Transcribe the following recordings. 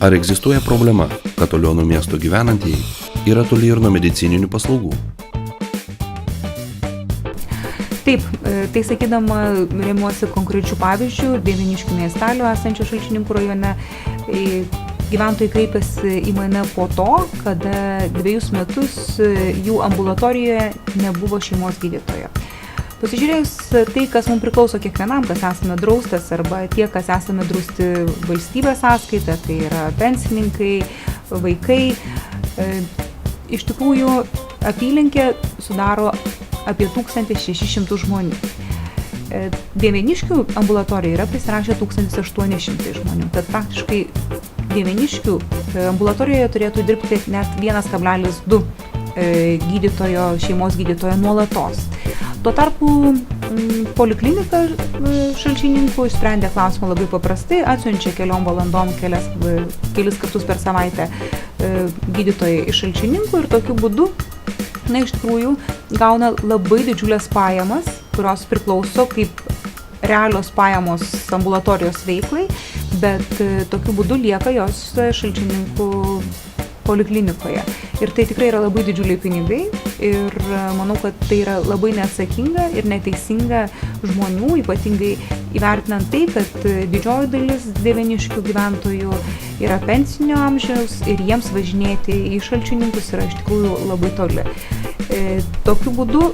Ar egzistuoja problema, kad toliau nuo miesto gyvenantieji yra toli ir nuo medicininių paslaugų? Taip, tai sakydama remiuosi konkrečių pavyzdžių, Dieveniškių miestelio esančio Šalčininkų rajone. Gyventojai kreipėsi į mane po to, kada 2 metus jų ambulatorijoje nebuvo šeimos gydytojo. Pasižiūrėjus tai, kas mums priklauso kiekvienam, kas esame draustas arba tie, kas esame drausti valstybės sąskaita, tai yra pensininkai, vaikai, iš tikrųjų apylinkė sudaro apie 1600 žmonių. Dieveniškių ambulatorijoje yra pasirašę 1800 žmonių, tad praktiškai Dieveniškių ambulatorijoje turėtų dirbti net 1,2 gydytojo, šeimos gydytojo nuolatos. Tuo tarpu poliklinika Šalčininkų išsprendė klausimą labai paprastai, atsiunčia keliom valandom, kelis kartus per savaitę gydytojai iš Šalčininkų ir tokiu būdu, iš tikrųjų, gauna labai didžiulės pajamas, kurios priklauso kaip realios pajamos ambulatorijos veiklai, bet tokiu būdu lieka jos Šalčininkų poliklinikoje. Ir tai tikrai yra labai didžiuliai pinigai ir manau, kad tai yra labai neatsakinga ir neteisinga žmonių, ypatingai įvertinant tai, kad didžioji dalis Dieveniškių gyventojų yra pensinio amžiaus ir jiems važinėti į Šalčininkus yra iš tikrųjų labai toli. Tokiu būdu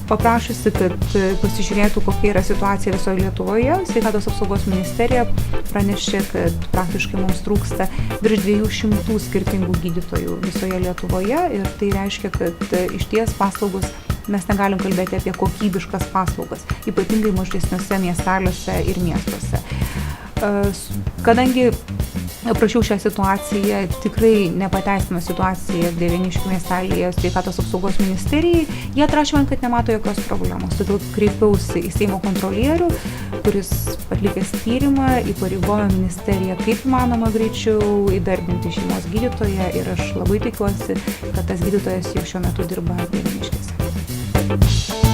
paprašusi, kad pasižiūrėtų, kokia yra situacija visoje Lietuvoje, Sveikatos apsaugos ministerija pranešė, kad praktiškai mums trūksta virš 200 skirtingų gydytojų visoje Lietuvoje ir tai reiškia, kad išties paslaugos mes negalim kalbėti apie kokybiškas paslaugas, ypatingai mažesniuose miesteliuose ir miestuose. Kadangi aprašiau šią situaciją, tikrai nepateisina situacija Dieveniškių miestelyje Sveikatos apsaugos ministerijai, jie atrašė man, kad nemato jokios problemos. Todėl kreipiausi į Seimo kontrolierių, kuris atlikęs tyrimą įpareigojo ministeriją kaip įmanoma greičiau įdarbinti šeimos gydytoją ir aš labai tikiuosi, kad tas gydytojas jau šiuo metu dirba Dieveniškėse.